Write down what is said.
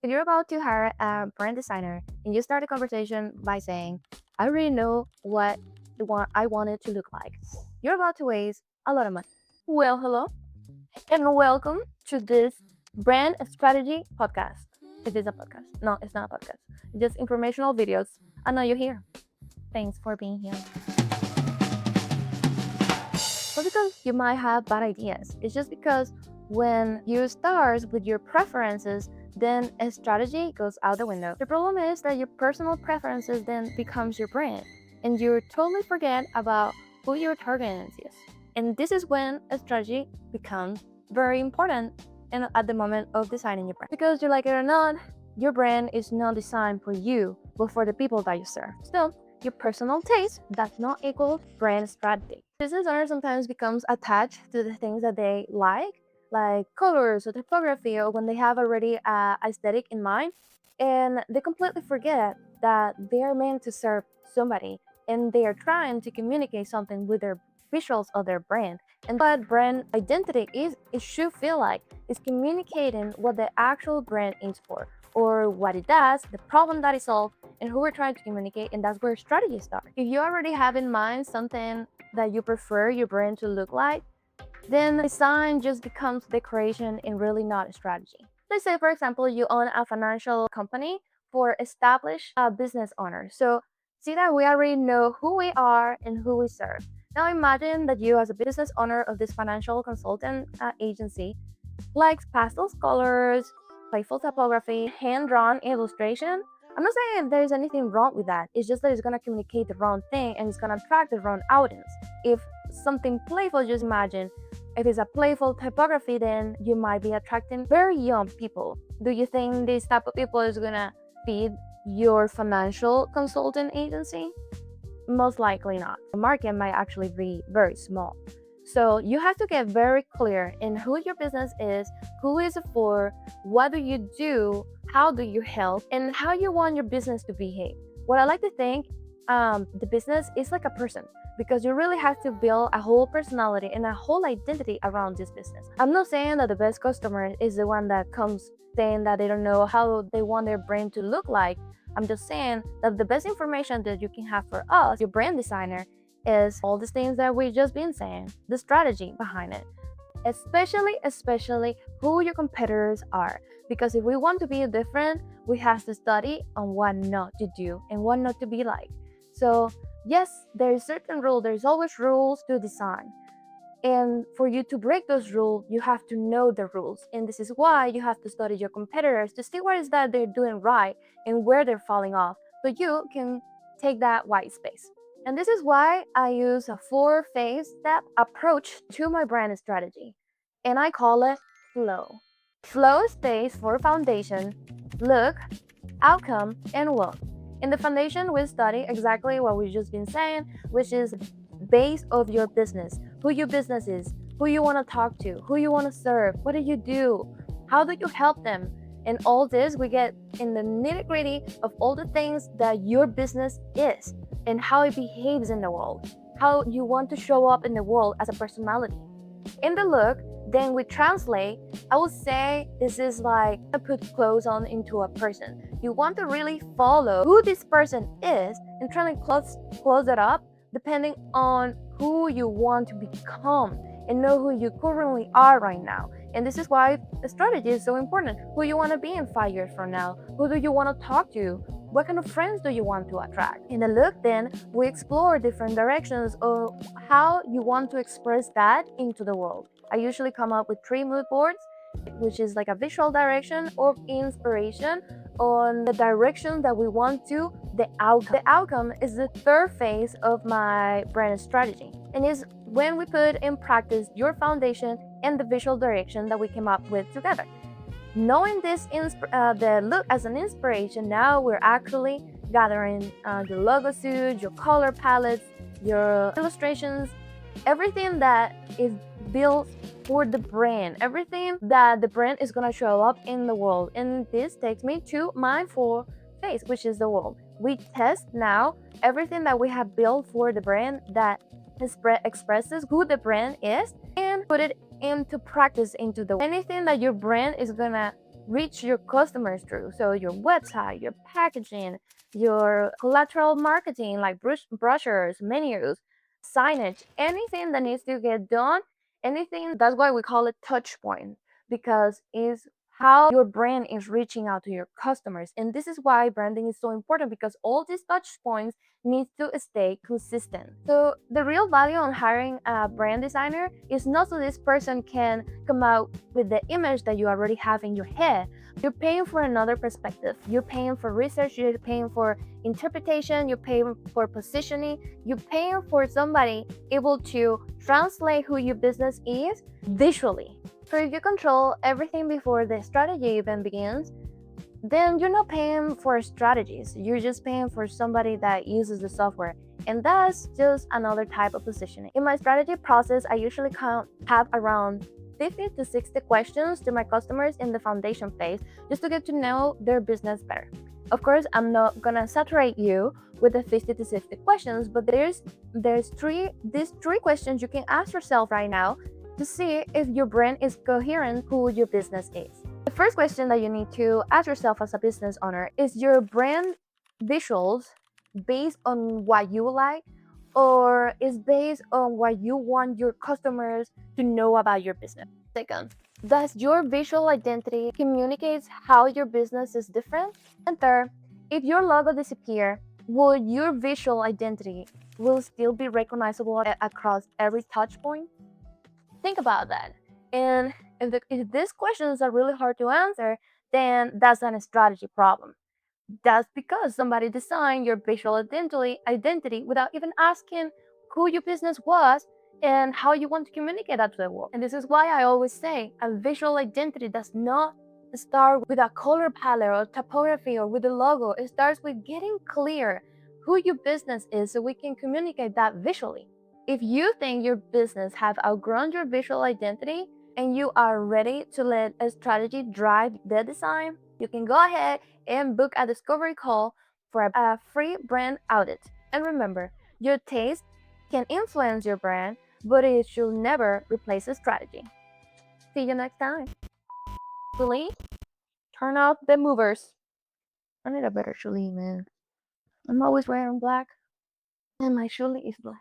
If you're about to hire a brand designer and you start a conversation by saying, I already know what I want it to look like, you're about to waste a lot of money. Well, hello, and welcome to this brand strategy podcast. It is a podcast. No, it's not a podcast. Just informational videos. I know you're here. Thanks for being here. Not because you might have bad ideas. It's just because when you start with your preferences, then a strategy goes out the window. The problem is that your personal preferences then becomes your brand, and you totally forget about who your target audience is. And this is when a strategy becomes very important and at the moment of designing your brand. Because you like it or not, your brand is not designed for you, but for the people that you serve. So your personal taste does not equal brand strategy. Business owners sometimes becomes attached to the things that they like colors or typography, or when they have already aesthetic in mind, and they completely forget that they are meant to serve somebody, and they are trying to communicate something with their visuals of their brand. And what brand identity is, it should feel like it's communicating what the actual brand is for, or what it does, the problem that it solves, and who we're trying to communicate, and that's where strategies start. If you already have in mind something that you prefer your brand to look like, then design just becomes decoration and really not a strategy. Let's say, for example, you own a financial company for established business owners. So see that we already know who we are and who we serve. Now imagine that you, as a business owner of this financial consultant agency, likes pastel colors, playful typography, hand-drawn illustration. I'm not saying there's anything wrong with that. It's just that it's gonna communicate the wrong thing and it's gonna attract the wrong audience. If something playful, just imagine if it's a playful typography, then you might be attracting very young people. Do you think this type of people is gonna feed your financial consultant agency? Most likely not. The market might actually be very small. So you have to get very clear in who your business is, who is it for, what do you do, how do you help, and how you want your business to behave. What I like to think, the business is like a person, because you really have to build a whole personality and a whole identity around this business. I'm not saying that the best customer is the one that comes saying that they don't know how they want their brand to look like. I'm just saying that the best information that you can have for us, your brand designer, is all these things that we've just been saying, the strategy behind it. Especially who your competitors are. Because if we want to be different, we have to study on what not to do and what not to be like. So yes, there is certain rule, there's always rules to design. And for you to break those rules, you have to know the rules. And this is why you have to study your competitors to see what is that they're doing right and where they're falling off, so you can take that white space. And this is why I use a 4-phase step approach to my brand strategy. And I call it flow. Flow stays for foundation, look, outcome, and what. In the foundation, we study exactly what we've just been saying, which is base of your business, who your business is, who you want to talk to, who you want to serve, what do you do, how do you help them. And all this we get in the nitty-gritty of all the things that your business is and how it behaves in the world, how you want to show up in the world as a personality. In the look, then we translate. I would say this is like to put clothes on into a person. You want to really follow who this person is and try to close it up depending on who you want to become and know who you currently are right now. And this is why the strategy is so important. Who you want to be in 5 years from now? Who do you want to talk to? What kind of friends do you want to attract? In the look, then, we explore different directions of how you want to express that into the world. I usually come up with 3 mood boards, which is like a visual direction or inspiration on the direction that we want to, the outcome. The outcome is the 3rd phase of my brand strategy, and is when we put in practice your foundation and the visual direction that we came up with together. Knowing this, the look as an inspiration, now we're actually gathering your logo suit, your color palettes, your illustrations, everything that is built for the brand, everything that the brand is gonna show up in the world. And this takes me to my 4th phase, which is the world. We test now everything that we have built for the brand that expresses who the brand is, and put it into practice into the anything that your brand is gonna reach your customers through. So your website, your packaging, your collateral marketing like brochures, menus, signage, anything that needs to get done, anything. That's why we call it touch point, because it's how your brand is reaching out to your customers. And this is why branding is so important, because all these touch points needs to stay consistent. So the real value on hiring a brand designer is not so this person can come out with the image that you already have in your head. You're paying for another perspective. You're paying for research, you're paying for interpretation, you're paying for positioning, you're paying for somebody able to translate who your business is visually. So if you control everything before the strategy even begins, then you're not paying for strategies. You're just paying for somebody that uses the software. And that's just another type of positioning. In my strategy process, I usually have around 50 to 60 questions to my customers in the foundation phase just to get to know their business better. Of course, I'm not gonna saturate you with the 50 to 60 questions, but there's these three questions you can ask yourself right now to see if your brand is coherent who your business is. The first question that you need to ask yourself as a business owner is your brand visuals based on what you like, or is based on what you want your customers to know about your business? Second, does your visual identity communicates how your business is different? And third, if your logo disappear, will your visual identity will still be recognizable across every touch point? Think about that. And if these questions are really hard to answer, then that's not a strategy problem. That's because somebody designed your visual identity without even asking who your business was and how you want to communicate that to the world. And this is why I always say a visual identity does not start with a color palette or typography or with a logo. It starts with getting clear who your business is so we can communicate that visually. If you think your business have outgrown your visual identity and you are ready to let a strategy drive the design, you can go ahead and book a discovery call for a free brand audit. And remember, your taste can influence your brand, but it should never replace a strategy. See you next time. Julie, turn off the movers. I need a better Julie, man. I'm always wearing black, and my Julie is black.